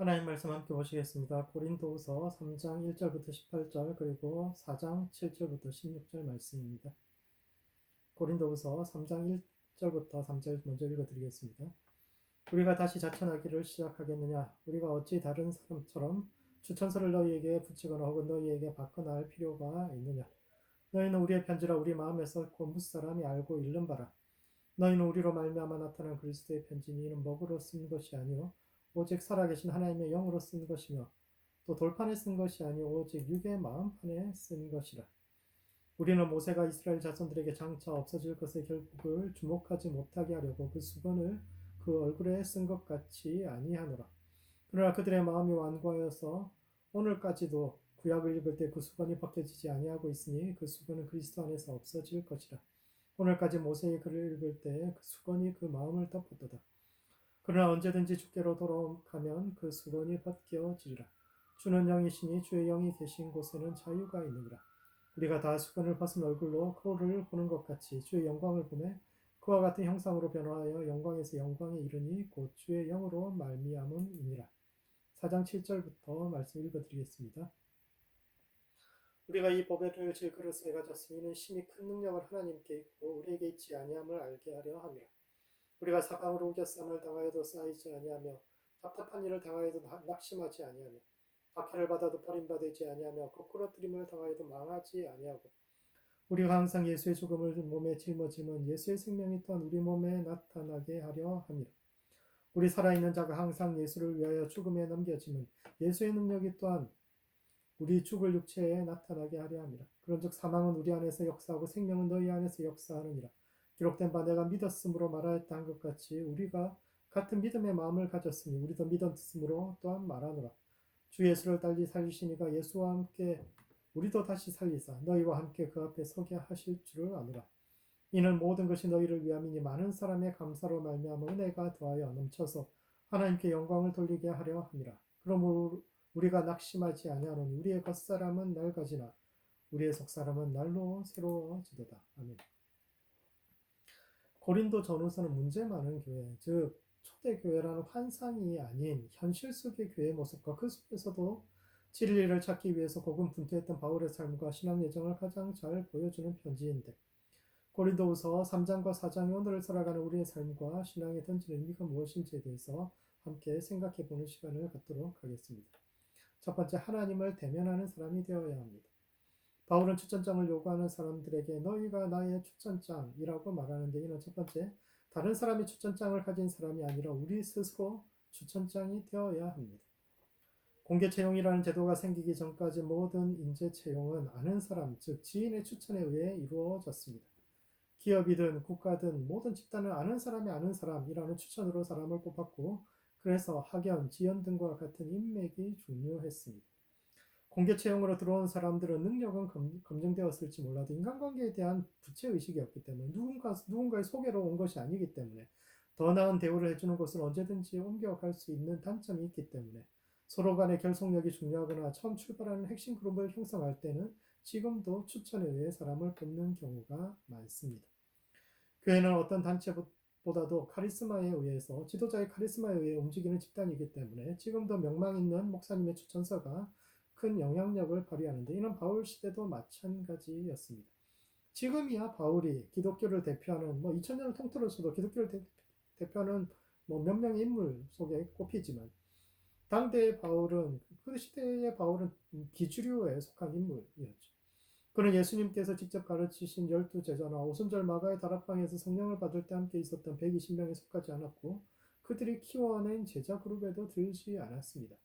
하나님 말씀 함께 보시겠습니다. 고린도후서 3장 1절부터 18절 그리고 4장 7절부터 16절 말씀입니다. 고린도후서 3장 1절부터 3절 먼저 읽어드리겠습니다. 우리가 다시 자천하기를 시작하겠느냐? 우리가 어찌 다른 사람처럼 추천서를 너희에게 붙이거나 혹은 너희에게 받거나 할 필요가 있느냐? 너희는 우리의 편지라 우리 마음에서 곧 무사람이 알고 읽는 바라. 너희는 우리로 말미암아 나타난 그리스도의 편지니 이는 먹으로 쓴 것이 아니요 오직 살아계신 하나님의 영으로 쓴 것이며 또 돌판에 쓴 것이 아니요 오직 육의 마음판에 쓴 것이라. 우리는 모세가 이스라엘 자손들에게 장차 없어질 것의 결국을 주목하지 못하게 하려고 그 수건을 그 얼굴에 쓴 것 같이 아니하노라. 그러나 그들의 마음이 완고하여서 오늘까지도 구약을 읽을 때 그 수건이 벗겨지지 아니하고 있으니 그 수건은 그리스도 안에서 없어질 것이라. 오늘까지 모세의 글을 읽을 때 그 수건이 그 마음을 덮었도다. 그러나 언제든지 주께로 돌아가면 그 수건이 벗겨지리라. 주는 영이시니 주의 영이 계신 곳에는 자유가 있느니라. 우리가 다 수건을 벗은 얼굴로 거울을 보는 것 같이 주의 영광을 보매 그와 같은 형상으로 변화하여 영광에서 영광에 이르니 곧 주의 영으로 말미암음이니라. 4장 7절부터 말씀 읽어드리겠습니다. 우리가 이 보배를 질그릇에 가졌으니 이는 심히 큰 능력을 하나님께 있고 우리에게 있지 아니함을 알게 하려 함이라. 우리가 사방으로 우겨쌈을 당하여도 쌓이지 아니하며 답답한 일을 당하여도 낙심하지 아니하며 박해를 받아도 버림받지 아니하며 거꾸러뜨림을 당하여도 망하지 아니하고 우리가 항상 예수의 죽음을 몸에 짊어지면 예수의 생명이 또한 우리 몸에 나타나게 하려 함이라. 우리 살아있는 자가 항상 예수를 위하여 죽음에 넘겨지면 예수의 능력이 또한 우리 죽을 육체에 나타나게 하려 함이라. 그런즉 사망은 우리 안에서 역사하고 생명은 너희 안에서 역사하느니라. 기록된 바 내가 믿었으므로 말하였다 한 것 같이 우리가 같은 믿음의 마음을 가졌으니 우리도 믿었으므로 또한 말하노라. 주 예수를 달리 살리시니가 예수와 함께 우리도 다시 살리사 너희와 함께 그 앞에 서게 하실 줄을 아노라. 이는 모든 것이 너희를 위함이니 많은 사람의 감사로 말미암아 은혜가 더하여 넘쳐서 하나님께 영광을 돌리게 하려 함이라. 그러므로 우리가 낙심하지 아니하노니 우리의 겉사람은 낡아지나 우리의 속사람은 날로 새로워지도다. 아멘. 고린도 전후서는 문제 많은 교회, 즉 초대교회라는 환상이 아닌 현실 속의 교회의 모습과 그 속에서도 진리를 찾기 위해서 고군분투했던 바울의 삶과 신앙 예정을 가장 잘 보여주는 편지인데 고린도후서 3장과 4장이 오늘을 살아가는 우리의 삶과 신앙에 던지는 의미가 무엇인지에 대해서 함께 생각해보는 시간을 갖도록 하겠습니다. 첫 번째, 하나님을 대면하는 사람이 되어야 합니다. 바울은 추천장을 요구하는 사람들에게 너희가 나의 추천장이라고 말하는데 이는 첫 번째, 다른 사람이 추천장을 가진 사람이 아니라 우리 스스로 추천장이 되어야 합니다. 공개 채용이라는 제도가 생기기 전까지 모든 인재 채용은 아는 사람, 즉 지인의 추천에 의해 이루어졌습니다. 기업이든 국가든 모든 집단은 아는 사람이 아는 사람이라는 추천으로 사람을 뽑았고 그래서 학연, 지연 등과 같은 인맥이 중요했습니다. 공개 채용으로 들어온 사람들은 능력은 검증되었을지 몰라도 인간관계에 대한 부채의식이 없기 때문에 누군가의 소개로 온 것이 아니기 때문에 더 나은 대우를 해주는 곳을 언제든지 옮겨갈 수 있는 단점이 있기 때문에 서로 간의 결속력이 중요하거나 처음 출발하는 핵심 그룹을 형성할 때는 지금도 추천에 의해 사람을 뽑는 경우가 많습니다. 교회는 어떤 단체보다도 카리스마에 의해서 지도자의 카리스마에 의해 움직이는 집단이기 때문에 지금도 명망 있는 목사님의 추천서가 큰 영향력을 발휘하는데 이는 바울 시대도 마찬가지였습니다. 지금이야 바울이 기독교를 대표하는 2000년을 통틀어서도 기독교를 대표하는 몇 명의 인물 속에 꼽히지만 당대의 바울은 그 시대의 바울은 비주류에 속한 인물이었죠. 그는 예수님께서 직접 가르치신 12제자나 오순절 마가의 다락방에서 성령을 받을 때 함께 있었던 120명에 속하지 않았고 그들이 키워낸 제자 그룹에도 들지 않았습니다.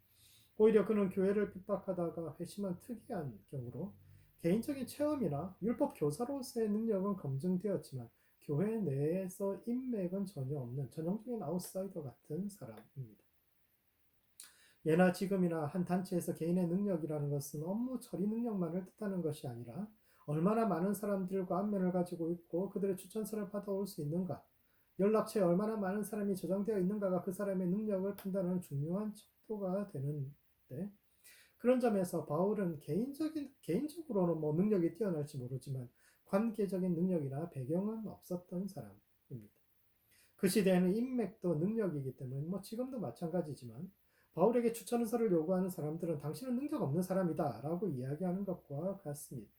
오히려 그는 교회를 핍박하다가 회심한 특이한 경우로 개인적인 체험이나 율법 교사로서의 능력은 검증되었지만 교회 내에서 인맥은 전혀 없는 전형적인 아웃사이더 같은 사람입니다. 예나 지금이나 한 단체에서 개인의 능력이라는 것은 업무 처리 능력만을 뜻하는 것이 아니라 얼마나 많은 사람들과 안면을 가지고 있고 그들의 추천서를 받아올 수 있는가, 연락처에 얼마나 많은 사람이 저장되어 있는가가 그 사람의 능력을 판단하는 중요한 척도가 되는데 그런 점에서 바울은 개인적으로는 능력이 뛰어날지 모르지만 관계적인 능력이나 배경은 없었던 사람입니다. 그 시대에는 인맥도 능력이기 때문에 지금도 마찬가지지만 바울에게 추천서를 요구하는 사람들은 당신은 능력 없는 사람이다 라고 이야기하는 것과 같습니다.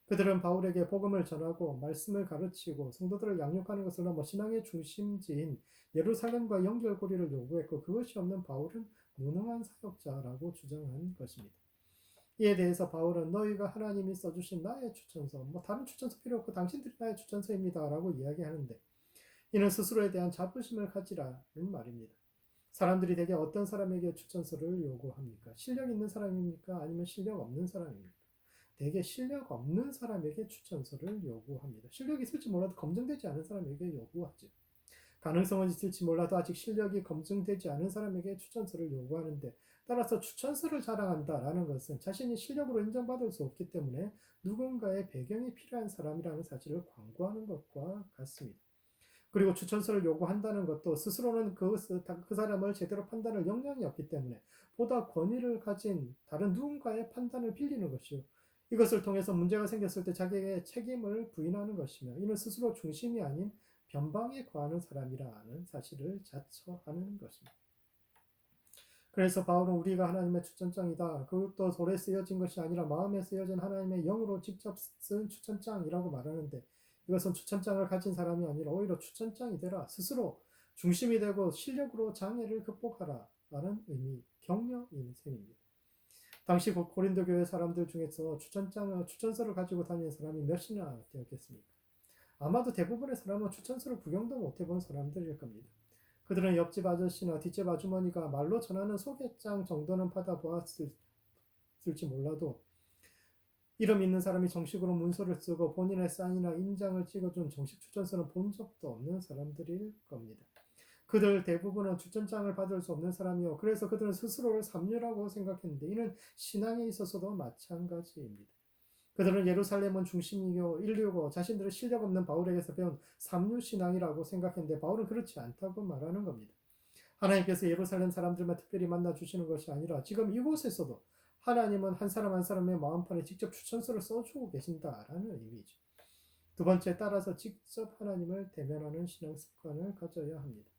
그들은 바울에게 복음을 전하고 말씀을 가르치고 성도들을 양육하는 것을 넘어 신앙의 중심지인 예루살렘과 연결고리를 요구했고 그것이 없는 바울은 무능한 사역자라고 주장한 것입니다. 이에 대해서 바울은 너희가 하나님이 써주신 나의 추천서, 다른 추천서 필요 없고 당신들이 나의 추천서입니다 라고 이야기하는데 이는 스스로에 대한 자부심을 가지라는 말입니다. 사람들이 대개 어떤 사람에게 추천서를 요구합니까? 실력 있는 사람입니까? 아니면 실력 없는 사람입니까? 대개 실력 없는 사람에게 추천서를 요구합니다. 실력이 있을지 몰라도 검증되지 않은 사람에게 요구하죠. 가능성은 있을지 몰라도 아직 실력이 검증되지 않은 사람에게 추천서를 요구하는데 따라서 추천서를 자랑한다라는 것은 자신이 실력으로 인정받을 수 없기 때문에 누군가의 배경이 필요한 사람이라는 사실을 광고하는 것과 같습니다. 그리고 추천서를 요구한다는 것도 스스로는 그 사람을 제대로 판단할 역량이 없기 때문에 보다 권위를 가진 다른 누군가의 판단을 빌리는 것이요. 이것을 통해서 문제가 생겼을 때 자기에게 책임을 부인하는 것이며 이는 스스로 중심이 아닌 변방에 거하는 사람이라는 사실을 자처하는 것입니다. 그래서 바울은 우리가 하나님의 추천장이다. 그것도 돌에 쓰여진 것이 아니라 마음에 쓰여진 하나님의 영으로 직접 쓴 추천장이라고 말하는데 이것은 추천장을 가진 사람이 아니라 오히려 추천장이 되라. 스스로 중심이 되고 실력으로 장애를 극복하라. 라는 의미, 격려인 셈입니다. 당시 고린도 교회 사람들 중에서 추천서를 가지고 다니는 사람이 몇이나 되었겠습니까? 아마도 대부분의 사람은 추천서를 구경도 못 해본 사람들일 겁니다. 그들은 옆집 아저씨나 뒷집 아주머니가 말로 전하는 소개장 정도는 받아보았을지 몰라도 이름 있는 사람이 정식으로 문서를 쓰고 본인의 사인이나 인장을 찍어준 정식 추천서는 본 적도 없는 사람들일 겁니다. 그들 대부분은 추천장을 받을 수 없는 사람이요. 그래서 그들은 스스로를 삼류라고 생각했는데 이는 신앙에 있어서도 마찬가지입니다. 그들은 예루살렘은 중심이고 인류고 자신들의 실력 없는 바울에게서 배운 삼류신앙이라고 생각했는데 바울은 그렇지 않다고 말하는 겁니다. 하나님께서 예루살렘 사람들만 특별히 만나주시는 것이 아니라 지금 이곳에서도 하나님은 한 사람 한 사람의 마음판에 직접 추천서를 써주고 계신다라는 의미죠. 두 번째, 따라서 직접 하나님을 대면하는 신앙 습관을 가져야 합니다.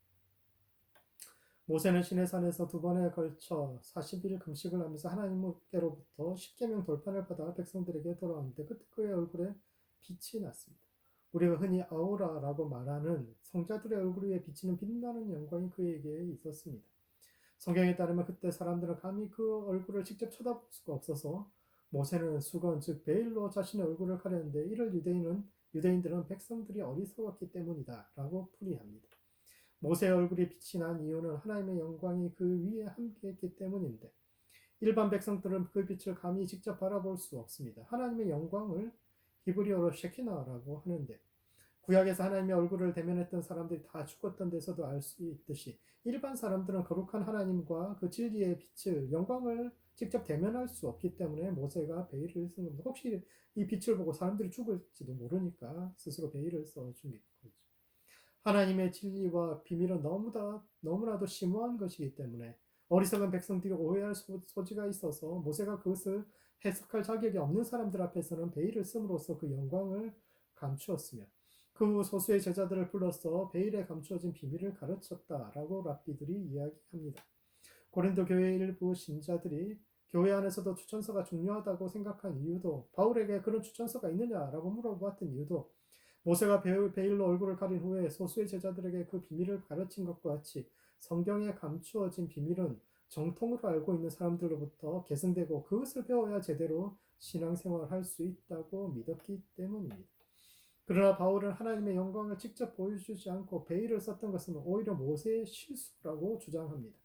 모세는 시내산에서 두 번에 걸쳐 40일 금식을 하면서 하나님께로부터 10계명 돌판을 받아 백성들에게 돌아왔는데 그때 그의 얼굴에 빛이 났습니다. 우리가 흔히 아우라라고 말하는 성자들의 얼굴 위에 비치는 빛나는 영광이 그에게 있었습니다. 성경에 따르면 그때 사람들은 감히 그 얼굴을 직접 쳐다볼 수가 없어서 모세는 수건 즉 베일로 자신의 얼굴을 가렸는데 이를 유대인들은 백성들이 어리석었기 때문이다 라고 풀이합니다. 모세의 얼굴이 빛이 난 이유는 하나님의 영광이 그 위에 함께했기 때문인데 일반 백성들은 그 빛을 감히 직접 바라볼 수 없습니다. 하나님의 영광을 히브리어로 셰키나라고 하는데 구약에서 하나님의 얼굴을 대면했던 사람들이 다 죽었던 데서도 알 수 있듯이 일반 사람들은 거룩한 하나님과 그 진리의 빛을 영광을 직접 대면할 수 없기 때문에 모세가 베일을 쓴 겁니다. 혹시 이 빛을 보고 사람들이 죽을지도 모르니까 스스로 베일을 써준 거죠. 하나님의 진리와 비밀은 너무나도 심오한 것이기 때문에 어리석은 백성들이 오해할 소지가 있어서 모세가 그것을 해석할 자격이 없는 사람들 앞에서는 베일을 씀으로써 그 영광을 감추었으며 그 후 소수의 제자들을 불러서 베일에 감추어진 비밀을 가르쳤다라고 랍비들이 이야기합니다. 고린도 교회 일부 신자들이 교회 안에서도 추천서가 중요하다고 생각한 이유도 바울에게 그런 추천서가 있느냐라고 물어보았던 이유도 모세가 베일로 얼굴을 가린 후에 소수의 제자들에게 그 비밀을 가르친 것과 같이 성경에 감추어진 비밀은 정통으로 알고 있는 사람들로부터 계승되고 그것을 배워야 제대로 신앙생활을 할 수 있다고 믿었기 때문입니다. 그러나 바울은 하나님의 영광을 직접 보여주지 않고 베일을 썼던 것은 오히려 모세의 실수라고 주장합니다.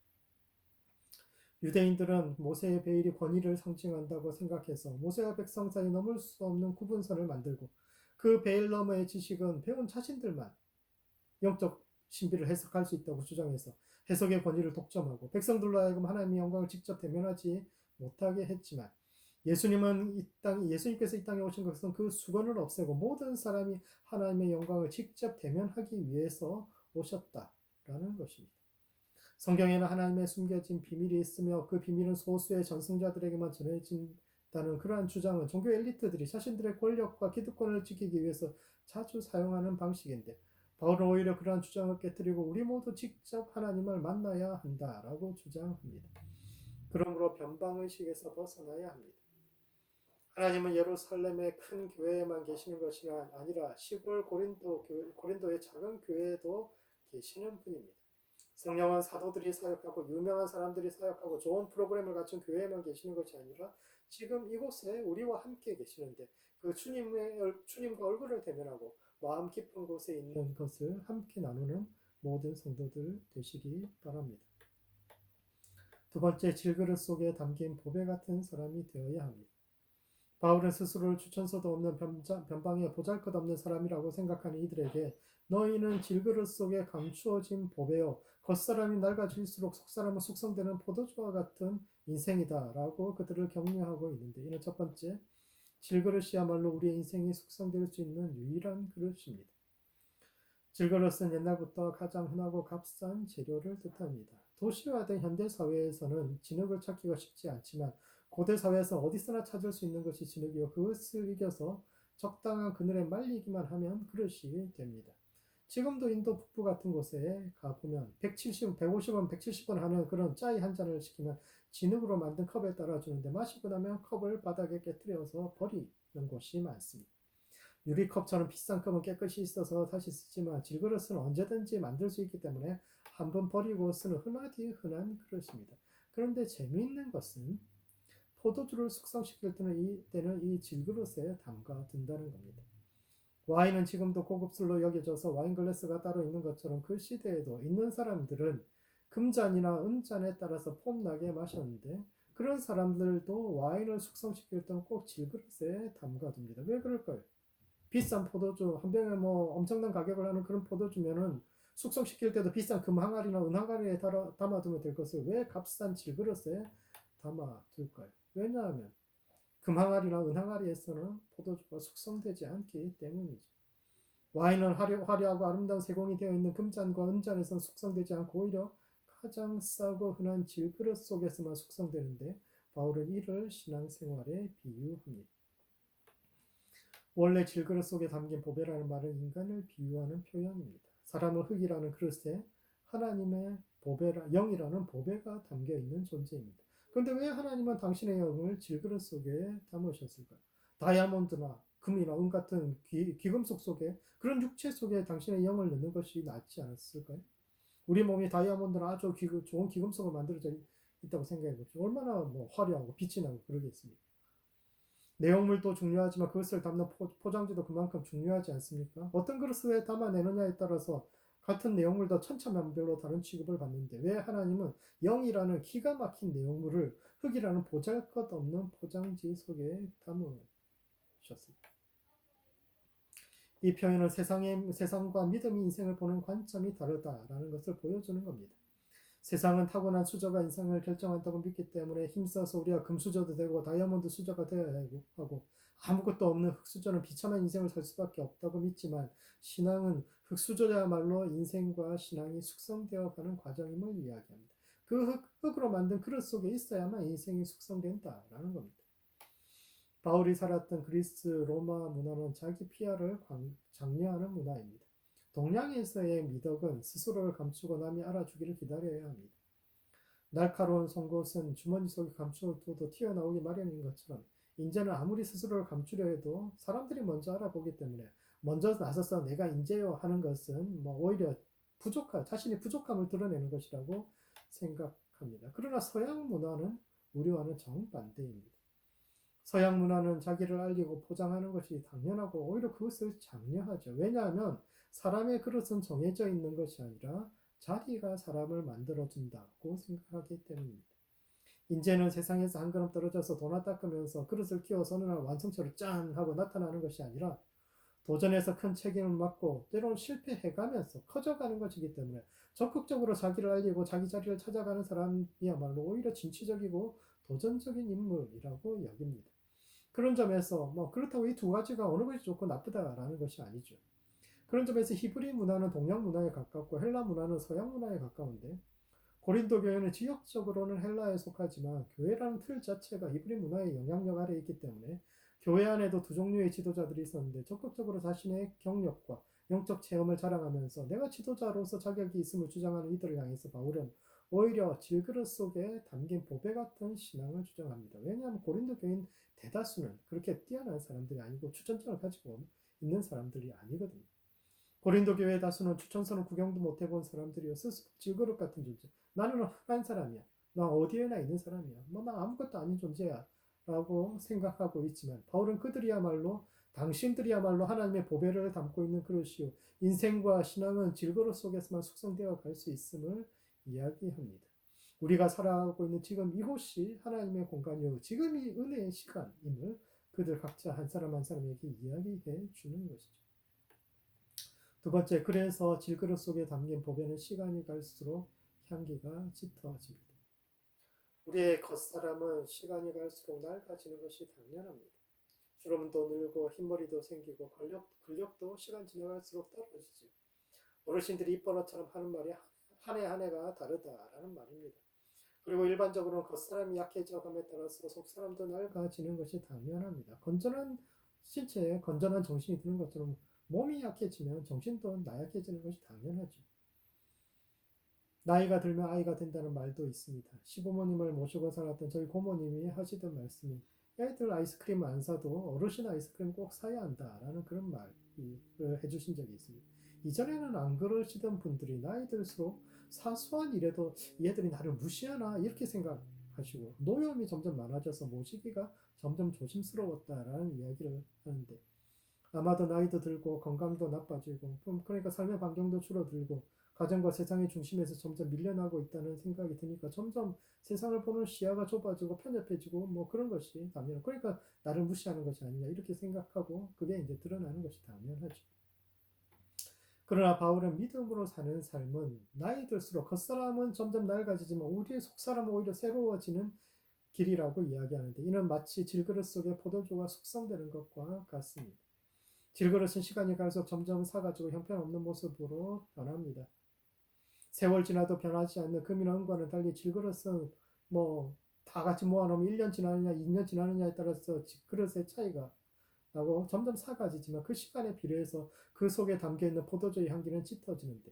유대인들은 모세의 베일이 권위를 상징한다고 생각해서 모세와 백성 사이 넘을 수 없는 구분선을 만들고 그 베일 너머의 지식은 배운 자신들만 영적 신비를 해석할 수 있다고 주장해서 해석의 권위를 독점하고 백성들로 하여금 하나님의 영광을 직접 대면하지 못하게 했지만 예수님께서 이 땅에 오신 것은 그 수건을 없애고 모든 사람이 하나님의 영광을 직접 대면하기 위해서 오셨다라는 것입니다. 성경에는 하나님의 숨겨진 비밀이 있으며 그 비밀은 소수의 전승자들에게만 전해진다는 그러한 주장은 종교 엘리트들이 자신들의 권력과 기득권을 지키기 위해서 자주 사용하는 방식인데 바울은 오히려 그러한 주장을 깨뜨리고 우리 모두 직접 하나님을 만나야 한다라고 주장합니다. 그러므로 변방의식에서 벗어나야 합니다. 하나님은 예루살렘의 큰 교회에만 계시는 것이 아니라 시골 고린도의 작은 교회에도 계시는 분입니다. 성령은 사도들이 사역하고 유명한 사람들이 사역하고 좋은 프로그램을 갖춘 교회에만 계시는 것이 아니라 지금 이곳에 우리와 함께 계시는데 그 주님과 얼굴을 대면하고 마음 깊은 곳에 있는 것을 함께 나누는 모든 성도들 되시기 바랍니다. 두 번째, 질그릇 속에 담긴 보배 같은 사람이 되어야 합니다. 바울은 스스로를 추천서도 없는 변방에 보잘것없는 사람이라고 생각하는 이들에게 너희는 질그릇 속에 감추어진 보배요 겉사람이 낡아질수록 속사람은 숙성되는 포도주와 같은 인생이다 라고 그들을 격려하고 있는데, 이는 첫 번째, 질그릇이야말로 우리의 인생이 숙성될 수 있는 유일한 그릇입니다. 질그릇은 옛날부터 가장 흔하고 값싼 재료를 뜻합니다. 도시화된 현대 사회에서는 진흙을 찾기가 쉽지 않지만 고대 사회에서 어디서나 찾을 수 있는 것이 진흙이요 그것을 이겨서 적당한 그늘에 말리기만 하면 그릇이 됩니다. 지금도 인도 북부 같은 곳에 가보면 150원, 170원 하는 그런 짜이 한 잔을 시키면 진흙으로 만든 컵에 따라주는데 마시고 나면 컵을 바닥에 깨뜨려서 버리는 곳이 많습니다. 유리컵처럼 비싼 컵은 깨끗이 씻어서 다시 쓰지만 질그릇은 언제든지 만들 수 있기 때문에 한 번 버리고 쓰는 흔하디 흔한 그릇입니다. 그런데 재미있는 것은 포도주를 숙성시킬 때는 이 질그릇에 담가둔다는 겁니다. 와인은 지금도 고급 술로 여겨져서 와인 글래스가 따로 있는 것처럼 그 시대에도 있는 사람들은 금잔이나 은잔에 따라서 폼나게 마셨는데 그런 사람들도 와인을 숙성시킬 때는 꼭 질그릇에 담가둡니다. 왜 그럴까요? 비싼 포도주 한 병에 뭐 엄청난 가격을 하는 그런 포도주면은 숙성시킬 때도 비싼 금 항아리나 은 항아리에 담아두면 될 것을 왜 값싼 질그릇에 담아둘까요? 왜냐하면 금 항아리나 은 항아리에서는 포도주가 숙성되지 않기 때문이죠. 와인은 화려하고 아름다운 세공이 되어 있는 금잔과 은잔에서는 숙성되지 않고 오히려 가장 싸고 흔한 질그릇 속에서만 숙성되는데 바울은 이를 신앙생활에 비유합니다. 원래 질그릇 속에 담긴 보배라는 말은 인간을 비유하는 표현입니다. 사람은 흙이라는 그릇에 하나님의 영이라는 보배가 담겨 있는 존재입니다. 그런데 왜 하나님은 당신의 영을 질그릇 속에 담으셨을까요? 다이아몬드나 금이나 은 같은 귀금속 속에, 그런 육체 속에 당신의 영을 넣는 것이 낫지 않았을까요? 우리 몸이 다이아몬드나 아주 좋은 귀금속으로 만들어져 있다고 생각해 보십시오. 얼마나 화려하고 빛이 나고 그러겠습니까? 내용물도 중요하지만 그것을 담는 포장지도 그만큼 중요하지 않습니까? 어떤 그릇에 담아내느냐에 따라서 같은 내용물도 천차만별로 다른 취급을 받는데 왜 하나님은 영이라는 기가 막힌 내용물을 흙이라는 보잘것없는 포장지 속에 담으셨습니까? 이 표현은 세상과 믿음의 인생을 보는 관점이 다르다라는 것을 보여주는 겁니다. 세상은 타고난 수저가 인생을 결정한다고 믿기 때문에 힘써서 우리가 금수저도 되고 다이아몬드 수저가 되어야 하고 아무것도 없는 흙수저는 비참한 인생을 살 수밖에 없다고 믿지만 신앙은 흙수저야말로 인생과 신앙이 숙성되어 가는 과정임을 이야기합니다. 그 흙으로 만든 그릇 속에 있어야만 인생이 숙성된다라는 겁니다. 바울이 살았던 그리스 로마 문화는 자기 피아를 장려하는 문화입니다. 동양에서의 미덕은 스스로를 감추고 남이 알아주기를 기다려야 합니다. 날카로운 송곳은 주머니 속에 감추어둬도 튀어나오기 마련인 것처럼 인재는 아무리 스스로를 감추려 해도 사람들이 먼저 알아보기 때문에 먼저 나서서 내가 인재요 하는 것은 오히려 자신의 부족함을 드러내는 것이라고 생각합니다. 그러나 서양 문화는 우리와는 정반대입니다. 서양 문화는 자기를 알리고 포장하는 것이 당연하고 오히려 그것을 장려하죠. 왜냐하면 사람의 그릇은 정해져 있는 것이 아니라 자기가 사람을 만들어준다고 생각하기 때문입니다. 인재는 세상에서 한 걸음 떨어져서 도나 닦으면서 그릇을 끼워서 어느 날 완성체로 짠 하고 나타나는 것이 아니라 도전해서 큰 책임을 맡고 때로는 실패해가면서 커져가는 것이기 때문에 적극적으로 자기를 알리고 자기 자리를 찾아가는 사람이야말로 오히려 진취적이고 도전적인 인물이라고 여깁니다. 그런 점에서 그렇다고 이 두 가지가 어느 것이 좋고 나쁘다라는 것이 아니죠. 그런 점에서 히브리 문화는 동양 문화에 가깝고 헬라 문화는 서양 문화에 가까운데 고린도 교회는 지역적으로는 헬라에 속하지만 교회라는 틀 자체가 히브리 문화의 영향력 아래에 있기 때문에 교회 안에도 두 종류의 지도자들이 있었는데 적극적으로 자신의 경력과 영적 체험을 자랑하면서 내가 지도자로서 자격이 있음을 주장하는 이들을 향해서 바울은 오히려 질그릇 속에 담긴 보배 같은 신앙을 주장합니다. 왜냐하면 고린도 교인 대다수는 그렇게 뛰어난 사람들이 아니고 추천장을 가지고 있는 사람들이 아니거든요. 고린도 교회 다수는 추천서는 구경도 못 해본 사람들이요 스스로 질그릇 같은 존재. 나는 한 사람이야. 나 어디에나 있는 사람이야. 뭐 나 아무것도 아닌 존재야. 라고 생각하고 있지만 바울은 그들이야말로 당신들이야말로 하나님의 보배를 담고 있는 그릇이요 인생과 신앙은 질그릇 속에서만 숙성되어 갈 수 있음을 이야기합니다. 우리가 살아가고 있는 지금 이곳이 하나님의 공간이요 지금이 은혜의 시간임을 그들 각자 한 사람 한 사람에게 이야기해 주는 것이죠. 두 번째, 그래서 질그릇 속에 담긴 보배는 시간이 갈수록 향기가 짙어집니다. 우리의 겉사람은 시간이 갈수록 낡아지는 것이 당연합니다. 주름도 늘고 흰머리도 생기고 근력도 시간 지나갈수록 떨어지죠. 어르신들이 입버릇처럼 하는 말이 한 해 한 해가 다르다라는 말입니다. 그리고 일반적으로는 겉사람이 약해져감에 따라서 속사람도 낡아지는 것이 당연합니다. 건전한 신체에 건전한 정신이 드는 것처럼 몸이 약해지면 정신도 나약해지는 것이 당연하죠. 나이가 들면 아이가 된다는 말도 있습니다. 시부모님을 모시고 살았던 저희 고모님이 하시던 말씀이 애들 아이스크림 안 사도 어르신 아이스크림 꼭 사야 한다라는 그런 말을 해주신 적이 있습니다. 이전에는 안 그러시던 분들이 나이 들수록 사소한 일에도 얘들이 나를 무시하나 이렇게 생각하시고 노염이 점점 많아져서 모시기가 점점 조심스러웠다라는 이야기를 하는데 아마도 나이도 들고 건강도 나빠지고 그러니까 삶의 반경도 줄어들고 가정과 세상의 중심에서 점점 밀려나고 있다는 생각이 드니까 점점 세상을 보는 시야가 좁아지고 편협해지고 뭐 그런 것이 당연. 그러니까 나를 무시하는 것이 아니냐 이렇게 생각하고 그게 이제 드러나는 것이 당연하죠. 그러나 바울은 믿음으로 사는 삶은 나이 들수록 겉사람은 점점 낡아지지만 우리의 속사람은 오히려 새로워지는 길이라고 이야기하는데 이는 마치 질그릇 속에 포도주가 숙성되는 것과 같습니다. 질그릇은 시간이 갈수록 점점 사가지고 형편없는 모습으로 변합니다. 세월 지나도 변하지 않는 금이나 은과는 달리 질그릇은 뭐 다 같이 모아놓으면 1년 지나느냐 2년 지나느냐에 따라서 그릇의 차이가 나고 점점 사가지지만 그 시간에 비례해서 그 속에 담겨있는 포도주의 향기는 짙어지는데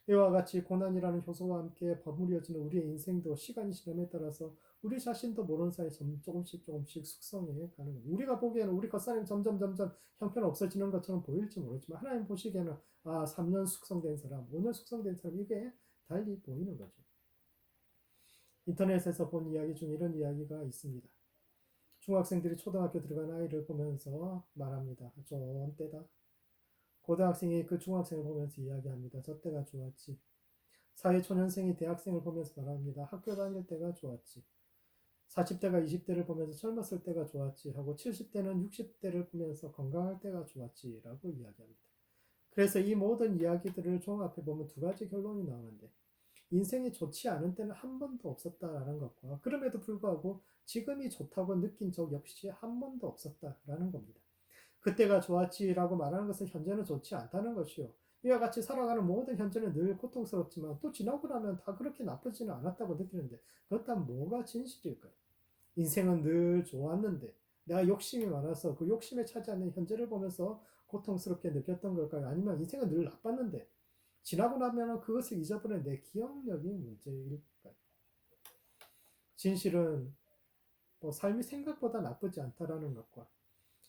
이와 같이 고난이라는 효소와 함께 버무려지는 우리의 인생도 시간이 지남에 따라서 우리 자신도 모르는 사이에 조금씩 숙성해 가는 겁니다. 우리가 보기에는 우리 겉사람이 점점 형편 없어지는 것처럼 보일지 모르지만 하나님 보시기에는 3년 숙성된 사람, 5년 숙성된 사람 이게 달리 보이는 거죠. 인터넷에서 본 이야기 중 이런 이야기가 있습니다. 중학생들이 초등학교 들어간 아이를 보면서 말합니다. 좋은 때다. 고등학생이 그 중학생을 보면서 이야기합니다. 저 때가 좋았지. 사회초년생이 대학생을 보면서 말합니다. 학교 다닐 때가 좋았지. 40대가 20대를 보면서 젊었을 때가 좋았지 하고 70대는 60대를 보면서 건강할 때가 좋았지 라고 이야기합니다. 그래서 이 모든 이야기들을 종합해 보면 두 가지 결론이 나오는데 인생이 좋지 않은 때는 한 번도 없었다라는 것과 그럼에도 불구하고 지금이 좋다고 느낀 적 역시 한 번도 없었다라는 겁니다. 그때가 좋았지라고 말하는 것은 현재는 좋지 않다는 것이요. 이와 같이 살아가는 모든 현재는 늘 고통스럽지만 또 지나고 나면 다 그렇게 나쁘지는 않았다고 느끼는데 그렇다면 뭐가 진실일까요? 인생은 늘 좋았는데 내가 욕심이 많아서 그 욕심에 차지하는 현재를 보면서 고통스럽게 느꼈던 걸까요? 아니면 인생은 늘 나빴는데 지나고 나면 그것을 잊어버린 내 기억력이 문제일까요? 진실은 뭐 삶이 생각보다 나쁘지 않다라는 것과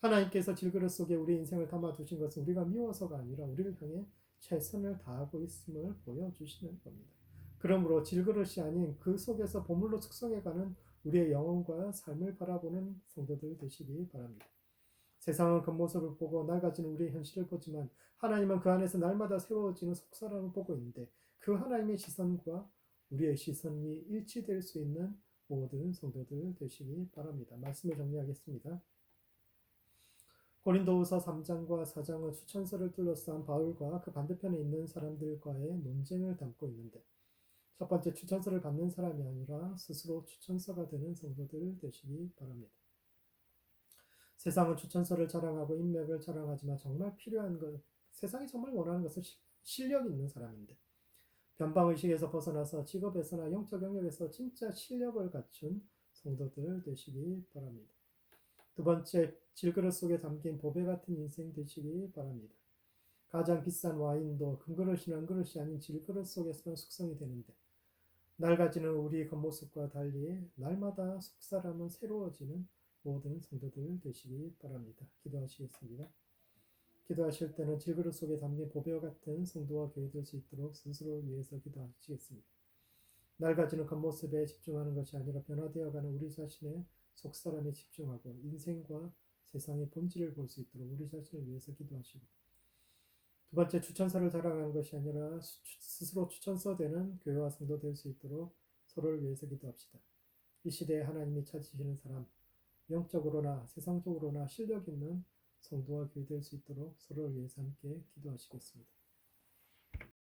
하나님께서 질그릇 속에 우리 인생을 담아두신 것은 우리가 미워서가 아니라 우리를 향해 최선을 다하고 있음을 보여주시는 겁니다. 그러므로 질그릇이 아닌 그 속에서 보물로 숙성해가는 우리의 영혼과 삶을 바라보는 성도들 되시기 바랍니다. 세상은 겉모습을 보고 낡아지는 우리의 현실을 보지만 하나님은 그 안에서 날마다 새로워지는 속사람을 보고 있는데 그 하나님의 시선과 우리의 시선이 일치될 수 있는 모든 성도들 되시기 바랍니다. 말씀을 정리하겠습니다. 고린도후서 3장과 4장은 추천서를 둘러싼 바울과 그 반대편에 있는 사람들과의 논쟁을 담고 있는데 첫 번째 추천서를 받는 사람이 아니라 스스로 추천서가 되는 성도들 되시기 바랍니다. 세상은 추천서를 자랑하고 인맥을 자랑하지만 정말 필요한 것, 세상이 정말 원하는 것은 실력 있는 사람인데 변방의식에서 벗어나서 직업에서나 영적 영역에서 진짜 실력을 갖춘 성도들 되시기 바랍니다. 두 번째, 질그릇 속에 담긴 보배 같은 인생 되시기 바랍니다. 가장 비싼 와인도 금그릇이나 은그릇이 아닌 질그릇 속에서는 숙성이 되는데 낡아지는 우리 겉모습과 달리 날마다 속사람은 새로워지는 모든 성도들 되시기 바랍니다. 기도하시겠습니다. 기도하실 때는 질그릇 속에 담긴 보배와 같은 성도와 교회 될 수 있도록 스스로를 위해서 기도하시겠습니다. 낡아지는 겉모습에 집중하는 것이 아니라 변화되어가는 우리 자신의 속사람에 집중하고 인생과 세상의 본질을 볼 수 있도록 우리 자신을 위해서 기도하시고 두 번째, 추천서를 자랑하는 것이 아니라 스스로 추천서 되는 교회와 성도 될 수 있도록 서로를 위해서 기도합시다. 이 시대에 하나님이 찾으시는 사람, 영적으로나 세상적으로나 실력 있는 성도와 교회 될 수 있도록 서로를 위해서 함께 기도하시겠습니다.